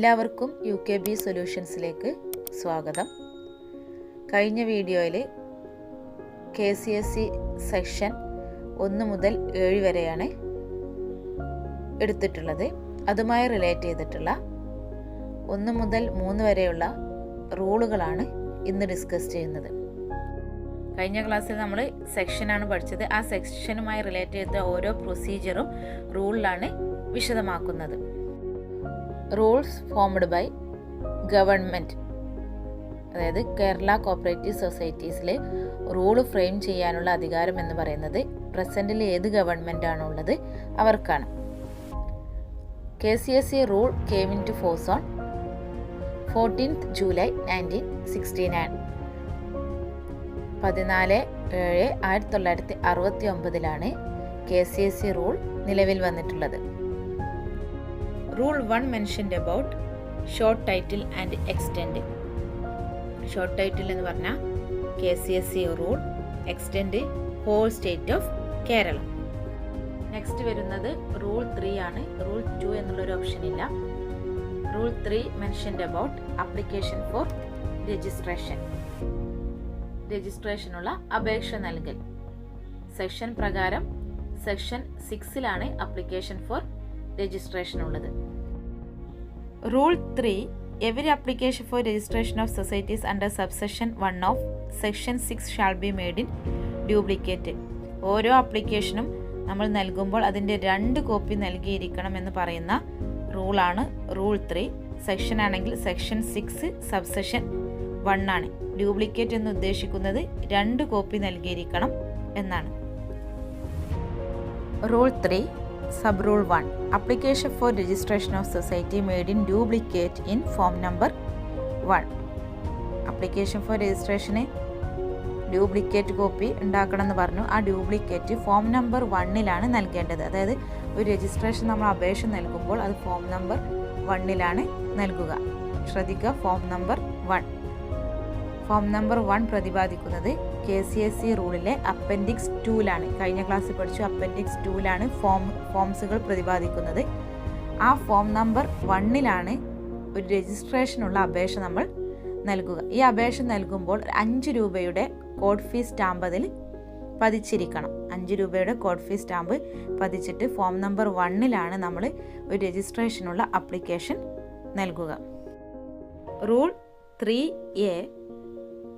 എല്ലാവർക്കും UKB സൊല്യൂഷൻസിലേക്ക് സ്വാഗതം. കഴിഞ്ഞ വീഡിയോയിൽ KCSE സെക്ഷൻ 1 മുതൽ 7 വരെയാണ് എടുത്തിട്ടുള്ളത്. അതുമായി റിലേറ്റ് ചെയ്തിട്ടുള്ള 1 മുതൽ 3 വരെയുള്ള റൂളുകളാണ് ഇന്ന് ഡിസ്കസ് ചെയ്യുന്നത്. കഴിഞ്ഞ ക്ലാസ്സിൽ നമ്മൾ സെക്ഷനാണ് പഠിച്ചത്. ആ സെക്ഷനുമായി റിലേറ്റ് ചെയ്ത ഓരോ പ്രൊസീജിയറും റൂളിലാണ് വിശദമാക്കുന്നത്. റൂൾസ് ഫോംഡ് ബൈ ഗവൺമെൻറ്, അതായത് കേരള കോപ്പറേറ്റീവ് സൊസൈറ്റീസിൽ റൂൾ ഫ്രെയിം ചെയ്യാനുള്ള അധികാരം എന്ന് പറയുന്നത് പ്രസൻറ്റിൽ ഏത് ഗവൺമെൻറ് ആണുള്ളത് അവർക്കാണ്. KCSE rule came into force on 14th July 1969. 14/7/1969 KCSE rule നിലവിൽ വന്നിട്ടുള്ളത്. Rule 1 mentioned about short title and extend. Short title എന്ന് പറഞ്ഞാൽ KCSE rule, extend whole state of Kerala. Next വരുന്നത് റൂൾ 3 ആണ്. റൂൾ 2 എന്നുള്ളൊരു ഓപ്ഷൻ ഇല്ല. Rule 3 mentioned about application for registration. രജിസ്ട്രേഷനുള്ള അപേക്ഷ നൽകൽ. സെക്ഷൻ പ്രകാരം സെക്ഷൻ 6 അപ്ലിക്കേഷൻ ഫോർ രജിസ്ട്രേഷൻ ഉള്ളത്. Rule 3, every application for registration of societies under subsection 1 of section 6 shall be made in duplicate. ഓരോ ആപ്ലിക്കേഷനും നമ്മൾ നൽകുമ്പോൾ അതിൻ്റെ 2 കോപ്പി നൽകിയിരിക്കണം എന്ന് പറയുന്ന റൂളാണ് റൂൾ 3. സെക്ഷൻ ആണെങ്കിൽ സെക്ഷൻ 6 സബ്സെഷൻ 1 ആണ്. ഡ്യൂപ്ലിക്കേറ്റ് എന്ന് ഉദ്ദേശിക്കുന്നത് 2 കോപ്പി നൽകിയിരിക്കണം എന്നാണ്. Rule 3 sub rule 1, application for registration of society made in duplicate in form number 1. application for registration duplicate copy ഉണ്ടാക്കണം എന്ന് പറഞ്ഞു. ആ ഡ്യൂപ്ലിക്കേറ്റ് ഫോം നമ്പർ 1 നൽകേണ്ടത്. അതായത് ഒരു രജിസ്ട്രേഷൻ നമ്മൾ അപേക്ഷ നൽകുമ്പോൾ അത് ഫോം നമ്പർ 1 നൽകുക. ശ്രദ്ധിക്കുക, ഫോം നമ്പർ 1. ഫോം നമ്പർ 1 പ്രതിപാദിക്കുന്നത് KCSE റൂളിലെ അപ്പൻഡിക്സ് 2 കഴിഞ്ഞ ക്ലാസ്സിൽ പഠിച്ചു. അപ്പൻഡിക്സ് 2 ഫോംസുകൾ പ്രതിപാദിക്കുന്നത്. ആ ഫോം നമ്പർ 1 ഒരു രജിസ്ട്രേഷനുള്ള അപേക്ഷ നമ്മൾ നൽകുക. ഈ അപേക്ഷ നൽകുമ്പോൾ 5 രൂപയുടെ കോഡ് ഫീസ് സ്റ്റാമ്പ് അതിൽ പതിച്ചിരിക്കണം. 5 രൂപയുടെ കോഡ് ഫീസ് സ്റ്റാമ്പ് പതിച്ചിട്ട് ഫോം നമ്പർ 1 നമ്മൾ ഒരു രജിസ്ട്രേഷനുള്ള അപ്ലിക്കേഷൻ നൽകുക. Rule 3A,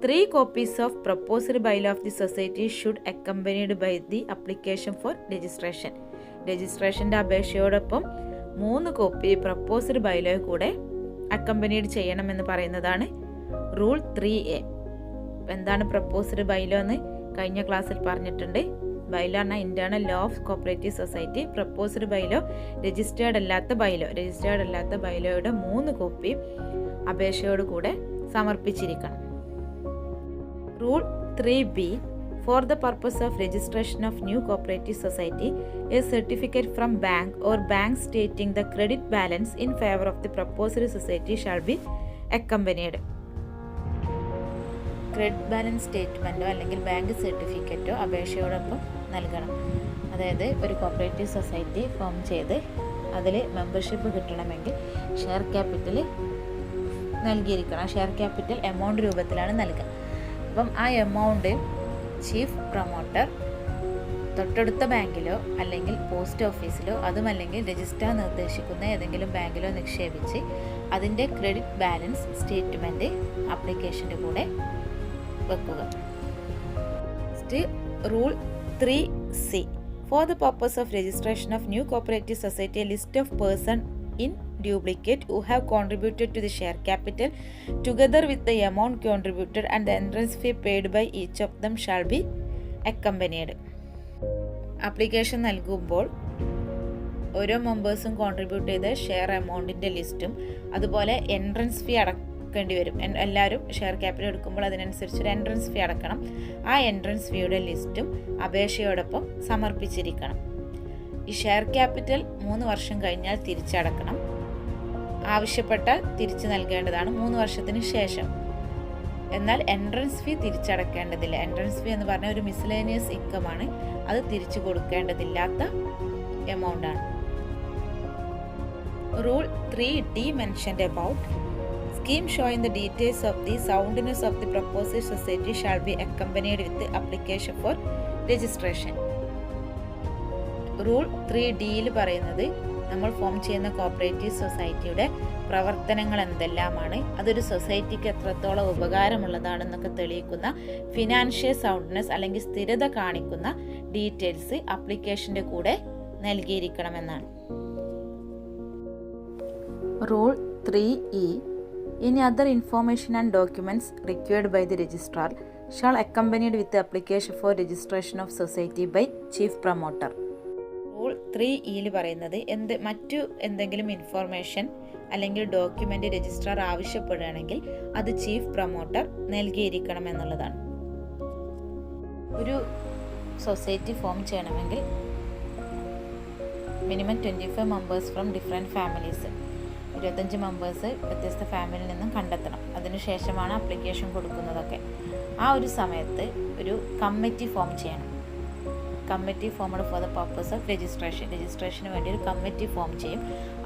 3 copies of proposed bylaw of the society should accompanied by the application for registration. രജിസ്ട്രേഷൻ്റെ അപേക്ഷയോടൊപ്പം 3 കോപ്പി പ്രപ്പോസ്ഡ് ബൈലോ കൂടെ അക്കമ്പനീഡ് ചെയ്യണമെന്ന് പറയുന്നതാണ് റൂൾ 3A. എന്താണ് പ്രപ്പോസ്ഡ് ബൈലോ എന്ന് കഴിഞ്ഞ ക്ലാസ്സിൽ പറഞ്ഞിട്ടുണ്ട്. ബൈലോ ആണ് internal law of cooperative society. Proposed bylaw registered അല്ലാത്ത ബൈലോയുടെ 3 കോപ്പി അപേക്ഷയോട് കൂടെ സമർപ്പിച്ചിരിക്കണം. Rule 3B, for the purpose of registration of new cooperative society, a certificate from bank or bank stating the credit balance in favor of the proposed society shall be accompanied. Credit balance സ്റ്റേറ്റ്മെൻറ്റോ അല്ലെങ്കിൽ bank സർട്ടിഫിക്കറ്റോ അപേക്ഷയോടൊപ്പം നൽകണം. അതായത് ഒരു cooperative society form ചെയ്ത് അതിൽ membership കിട്ടണമെങ്കിൽ share capital നൽകിയിരിക്കണം. Share capital amount രൂപത്തിലാണ് നൽകുക. അപ്പം ആ എമൗണ്ട് ചീഫ് പ്രൊമോട്ടർ തൊട്ടടുത്ത ബാങ്കിലോ അല്ലെങ്കിൽ പോസ്റ്റ് ഓഫീസിലോ അതുമല്ലെങ്കിൽ രജിസ്ട്രാർ നിർദ്ദേശിക്കുന്ന ഏതെങ്കിലും ബാങ്കിലോ നിക്ഷേപിച്ച് അതിൻ്റെ ക്രെഡിറ്റ് ബാലൻസ് സ്റ്റേറ്റ്മെൻറ്റ് ആപ്ലിക്കേഷൻ്റെ കൂടെ വെക്കുക. Rule 3C, for the purpose of registration of new cooperative society, a list of person in duplicate who have contributed to the share capital together with the amount contributed and the entrance fee paid by each of them shall be accompanied. Application നൽകുമ്പോൾ ഓരോ മെമ്പേഴ്സും contribute ചെയ്ത share എമൗണ്ടിൻ്റെ ലിസ്റ്റും അതുപോലെ entrance fee അടക്കേണ്ടി വരും. എല്ലാവരും share capital എടുക്കുമ്പോൾ അതിനനുസരിച്ചൊരു entrance fee അടക്കണം. ആ എൻട്രൻസ് ഫീയുടെ ലിസ്റ്റും അപേക്ഷയോടൊപ്പം സമർപ്പിച്ചിരിക്കണം. ഈ ഷെയർ ക്യാപിറ്റൽ 3 വർഷം കഴിഞ്ഞാൽ തിരിച്ചടക്കണം. ആവശ്യപ്പെട്ടാൽ തിരിച്ചു നൽകേണ്ടതാണ് 3 വർഷത്തിന് ശേഷം. എന്നാൽ എൻട്രൻസ് ഫീ തിരിച്ചടക്കേണ്ടതില്ല. എൻട്രൻസ് ഫീ എന്ന് പറഞ്ഞാൽ ഒരു മിസ്ലേനിയസ് ഇൻകമാണ്. അത് തിരിച്ചു കൊടുക്കേണ്ടതില്ലാത്ത എമൗണ്ടാണ്. Rule 3D mentioned about scheme showing the details of the soundness of the proposed society shall be accompanied with the application for registration. Rule 3Dയിൽ പറയുന്നത് നമ്മൾ ഫോം ചെയ്യുന്ന കോപ്പറേറ്റീവ് സൊസൈറ്റിയുടെ പ്രവർത്തനങ്ങൾ എന്തെല്ലാമാണ്, അതൊരു സൊസൈറ്റിക്ക് എത്രത്തോളം ഉപകാരമുള്ളതാണെന്നൊക്കെ തെളിയിക്കുന്ന ഫിനാൻഷ്യൽ സൗണ്ട്നെസ് അല്ലെങ്കിൽ സ്ഥിരത കാണിക്കുന്ന ഡീറ്റെയിൽസ് ആപ്ലിക്കേഷൻ്റെ കൂടെ നൽകിയിരിക്കണമെന്നാണ്. Rule 3E Any other information and documents required by the registrar shall accompanied with the application for registration of society by chief promoter. Rule 3E പറയുന്നത് മറ്റു എന്തെങ്കിലും ഇൻഫോർമേഷൻ അല്ലെങ്കിൽ ഡോക്യുമെൻ്റ് രജിസ്ട്രാർ ആവശ്യപ്പെടുകയാണെങ്കിൽ അത് ചീഫ് പ്രൊമോട്ടർ നൽകിയിരിക്കണം എന്നുള്ളതാണ്. ഒരു സൊസൈറ്റി ഫോം ചെയ്യണമെങ്കിൽ minimum 25 members from different families, 25 members വ്യത്യസ്ത ഫാമിലിയിൽ നിന്നും കണ്ടെത്തണം. അതിനുശേഷമാണ് ആപ്ലിക്കേഷൻ കൊടുക്കുന്നതൊക്കെ. ആ ഒരു സമയത്ത് ഒരു കമ്മിറ്റി ഫോം ചെയ്യണം. Committee formed four the purpose of registration വേണ്ടി ഒരു കമ്മിറ്റി ഫോം ചെയ്യും.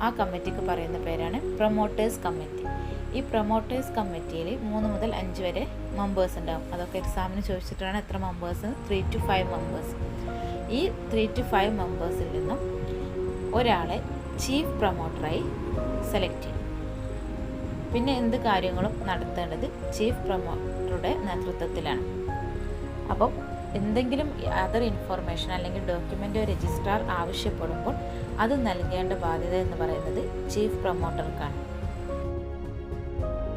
ആ കമ്മിറ്റിക്ക് പറയുന്ന പേരാണ് പ്രൊമോട്ടേഴ്സ് കമ്മിറ്റി. ഈ പ്രൊമോട്ടേഴ്സ് കമ്മിറ്റിയിൽ 3 മുതൽ 5 വരെ മെമ്പേഴ്സ് ഉണ്ടാകും. അതൊക്കെ എക്സാമിന് ചോദിച്ചിട്ടാണ് എത്ര മെമ്പേഴ്സ്, 3 to 5 മെമ്പേഴ്സ്. ഈ 3 to 5 മെമ്പേഴ്സിൽ നിന്നും ഒരാളെ ചീഫ് പ്രൊമോട്ടറായി സെലക്ട് ചെയ്യും. പിന്നെ എന്ത് കാര്യങ്ങളും നടത്തേണ്ടത് ചീഫ് പ്രൊമോട്ടറുടെ നേതൃത്വത്തിലാണ്. അപ്പം എന്തെങ്കിലും അതർ ഇൻഫോർമേഷൻ അല്ലെങ്കിൽ ഡോക്യുമെൻ്റ് രജിസ്ട്രാർ ആവശ്യപ്പെടുമ്പോൾ അത് നൽകേണ്ട ബാധ്യത എന്ന് പറയുന്നത് ചീഫ് പ്രൊമോട്ടർക്കാണ്.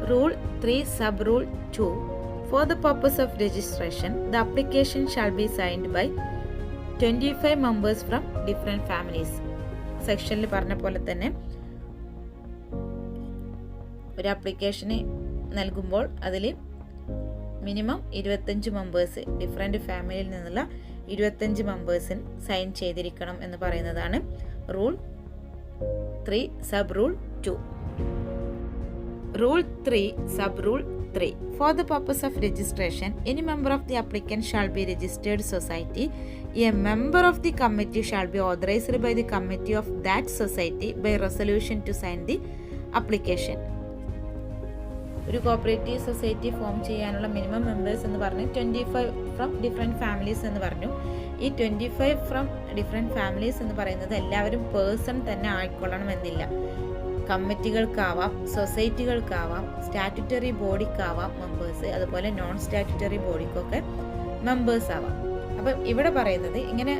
Rule 3 sub rule 2 for the purpose of registration the application shall be signed by 25 members from different families. സെക്ഷനിൽ പറഞ്ഞ പോലെ തന്നെ ഒരു ആപ്ലിക്കേഷന് നൽകുമ്പോൾ അതിൽ മിനിമം 25 മെമ്പേഴ്സ്, ഡിഫറെൻറ്റ് ഫാമിലിയിൽ നിന്നുള്ള 25 മെമ്പേഴ്സിന് സൈൻ ചെയ്തിരിക്കണം എന്ന് പറയുന്നതാണ് rule 3 sub rule 2. Rule 3 sub rule 3 For the purpose of registration, any member of the applicant shall be registered society. A member of the committee shall be authorized by the committee of that society by resolution to sign the application. ഒരു cooperative society form ചെയ്യാനുള്ള minimum members എന്ന് പറഞ്ഞ് 25 from different families എന്ന് പറഞ്ഞു. ഈ 25 from different families എന്ന് പറയുന്നത് എല്ലാവരും പേഴ്സൺ തന്നെ ആയിക്കൊള്ളണമെന്നില്ല. കമ്മിറ്റികൾക്കാവാം, സൊസൈറ്റികൾക്കാവാം, സ്റ്റാറ്റ്യൂട്ടറി ബോഡിക്കാവാം മെമ്പേഴ്സ്, അതുപോലെ നോൺ സ്റ്റാറ്റ്യൂട്ടറി ബോഡിക്കൊക്കെ മെമ്പേഴ്സ് ആവാം. അപ്പം ഇവിടെ പറയുന്നത് ഇങ്ങനെ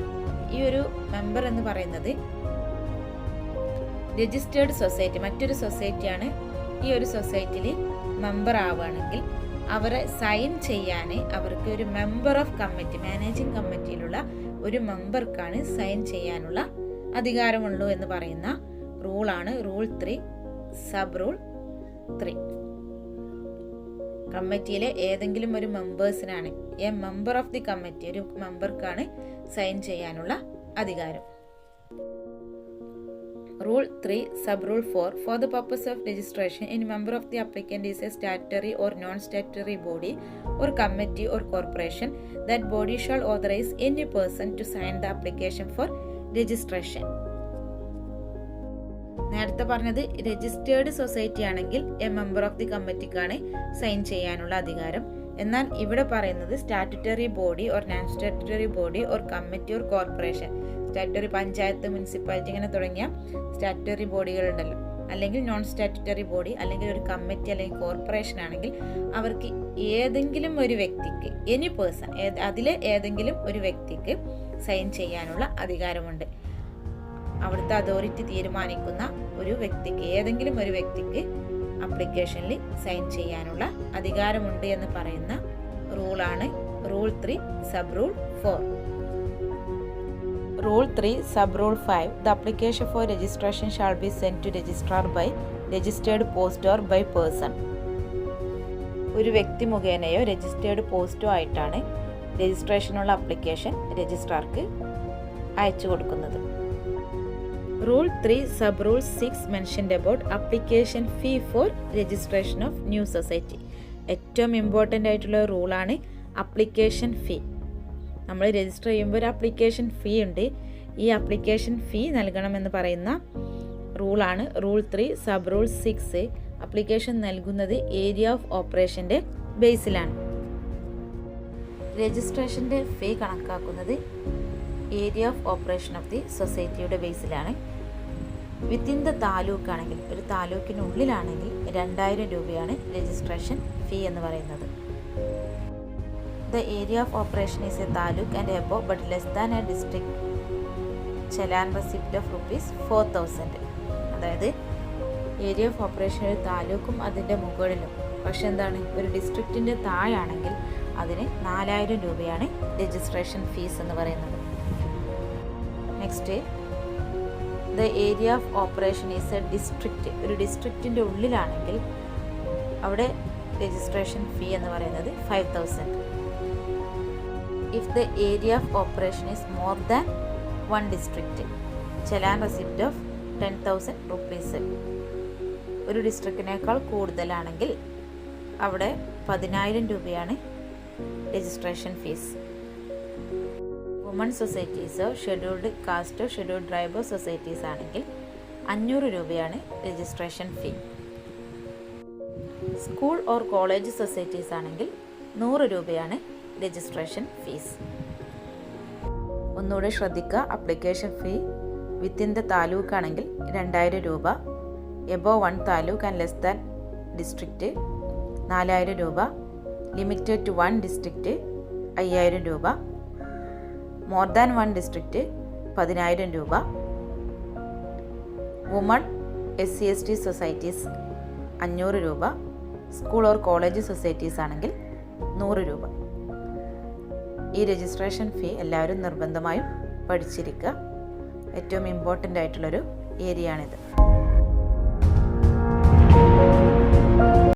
ഈ ഒരു മെമ്പർ എന്ന് പറയുന്നത് രജിസ്റ്റേർഡ് സൊസൈറ്റി, മറ്റൊരു സൊസൈറ്റിയാണ്. ഈ ഒരു സൊസൈറ്റിയിൽ മെമ്പർ ആവുകയാണെങ്കിൽ അവരെ സൈൻ ചെയ്യാൻ അവർക്ക് ഒരു മെമ്പർ ഓഫ് കമ്മിറ്റി, മാനേജിങ് കമ്മിറ്റിയിലുള്ള ഒരു മെമ്പർക്കാണ് സൈൻ ചെയ്യാനുള്ള അധികാരമുള്ളൂ എന്ന് പറയുന്ന റൂളാണ് റൂൾ 3 സബ് റൂൾ 3. കമ്മിറ്റിയിലെ ഏതെങ്കിലും ഒരു മെമ്പേഴ്സിനാണ്, a member of the committee, ഒരു മെമ്പർക്കാണ് സൈൻ ചെയ്യാനുള്ള അധികാരം. Rule 3 sub rule 4 For the purpose of registration, any member of the applicant is a statutory or non-statutory body or committee or corporation. That body shall authorize any person to sign the application for registration. നേരത്തെ പറഞ്ഞത് registered society ആണെങ്കിൽ a member of the കമ്മിറ്റിക്കാണ് sign ചെയ്യാനുള്ള അധികാരം. എന്നാൽ ഇവിടെ പറയുന്നത് statutory body or non statutory body or committee or corporation, statutory panchayat, municipality ഇങ്ങനെ തുടങ്ങിയ സ്റ്റാറ്റ്യൂട്ടറി ബോഡികളുണ്ടല്ലോ, അല്ലെങ്കിൽ നോൺ സ്റ്റാറ്റ്യൂട്ടറി ബോഡി, അല്ലെങ്കിൽ ഒരു കമ്മിറ്റി അല്ലെങ്കിൽ കോർപ്പറേഷൻ ആണെങ്കിൽ അവർക്ക് ഏതെങ്കിലും ഒരു വ്യക്തിക്ക്, എനി പേഴ്സൺ, അതിലെ ഏതെങ്കിലും ഒരു വ്യക്തിക്ക് സൈൻ ചെയ്യാനുള്ള അധികാരമുണ്ട്. അവിടുത്തെ അതോറിറ്റി തീരുമാനിക്കുന്ന ഒരു വ്യക്തിക്ക്, ഏതെങ്കിലും ഒരു വ്യക്തിക്ക് ആപ്ലിക്കേഷനിൽ സൈൻ ചെയ്യാനുള്ള അധികാരമുണ്ട് എന്ന് പറയുന്ന റൂളാണ് rule 3 sub rule 4. Rule 3 sub rule 5 The application for registration shall be sent to registrar by registered post or by person. ഒരു വ്യക്തി മുഖേനയോ രജിസ്റ്റേർഡ് പോസ്റ്റോ ആയിട്ടാണ് രജിസ്ട്രേഷനുള്ള ആപ്ലിക്കേഷൻ രജിസ്ട്രാർക്ക് അയച്ചു കൊടുക്കുന്നത്. Rule 3 sub rule 6 mentioned about application fee for registration of new society. ഏറ്റവും important ആയിട്ടുള്ള റൂളാണ് application fee. നമ്മൾ register ചെയ്യുമ്പോൾ ഒരു ആപ്ലിക്കേഷൻ ഫീ ഉണ്ട്. ഈ ആപ്ലിക്കേഷൻ ഫീ നൽകണമെന്ന് പറയുന്ന റൂളാണ്. റൂൾ 3. Sub rule 6. അപ്ലിക്കേഷൻ നൽകുന്നത് ഏരിയ ഓഫ് ഓപ്പറേഷൻ്റെ ബേസിലാണ്. രജിസ്ട്രേഷൻ്റെ ഫീ കണക്കാക്കുന്നത് area of operation of the സൊസൈറ്റിയുടെ ബേസിലാണ്. വിത്തിൻ ദ താലൂക്ക് ആണെങ്കിൽ, ഒരു താലൂക്കിനുള്ളിലാണെങ്കിൽ 2000 രൂപയാണ് രജിസ്ട്രേഷൻ ഫീ എന്ന് പറയുന്നത്. The area of operation is A taluk and above but less than A district challan receipt of ₹4000. അതായത് ഏരിയ ഓഫ് ഓപ്പറേഷൻ ഒരു താലൂക്കും അതിൻ്റെ മുകളിലും, പക്ഷെ എന്താണ്, ഒരു ഡിസ്ട്രിക്റ്റിൻ്റെ താഴാണെങ്കിൽ അതിന് 4000 രൂപയാണ് രജിസ്ട്രേഷൻ ഫീസ് എന്ന് പറയുന്നത്. Next, the area of operation is a district. ഒരു ഡിസ്ട്രിക്റ്റിൻ്റെ ഉള്ളിലാണെങ്കിൽ അവിടെ രജിസ്ട്രേഷൻ ഫീ എന്ന് പറയുന്നത് 5000. If the area of operation is more than 1 district challan receipt of ₹10,000. ഒരു ഡിസ്ട്രിക്റ്റിനേക്കാൾ കൂടുതലാണെങ്കിൽ അവിടെ 10000 രൂപയാണ് രജിസ്ട്രേഷൻ ഫീസ്. വുമൺ സൊസൈറ്റീസോ ഷെഡ്യൂൾഡ് കാസ്റ്റോ ഷെഡ്യൂൾഡ് ട്രൈബോ സൊസൈറ്റീസ് ആണെങ്കിൽ 500 രൂപയാണ് registration fee. School or college societies ആണെങ്കിൽ 100 രൂപയാണ് രജിസ്ട്രേഷൻ ഫീസ്. ഒന്നുകൂടെ ശ്രദ്ധിക്കുക, application fee within the taluk ആണെങ്കിൽ 2000 രൂപ, above 1 taluk and less than district 4000 രൂപ, ലിമിറ്റഡ് ടു 1 ഡിസ്ട്രിക്റ്റ് 5000 രൂപ, മോർ ദാൻ 1 ഡിസ്ട്രിക്റ്റ് 10000 രൂപ, വുമൺ SC/ST സൊസൈറ്റീസ് 500 രൂപ, സ്കൂൾ ഓർ കോളേജ് സൊസൈറ്റീസ് ആണെങ്കിൽ 100 രൂപ. ഈ രജിസ്ട്രേഷൻ ഫീ എല്ലാവരും നിർബന്ധമായും പഠിച്ചിരിക്കുക. ഏറ്റവും ഇമ്പോർട്ടൻ്റ് ആയിട്ടുള്ളൊരു ഏരിയ ആണിത്.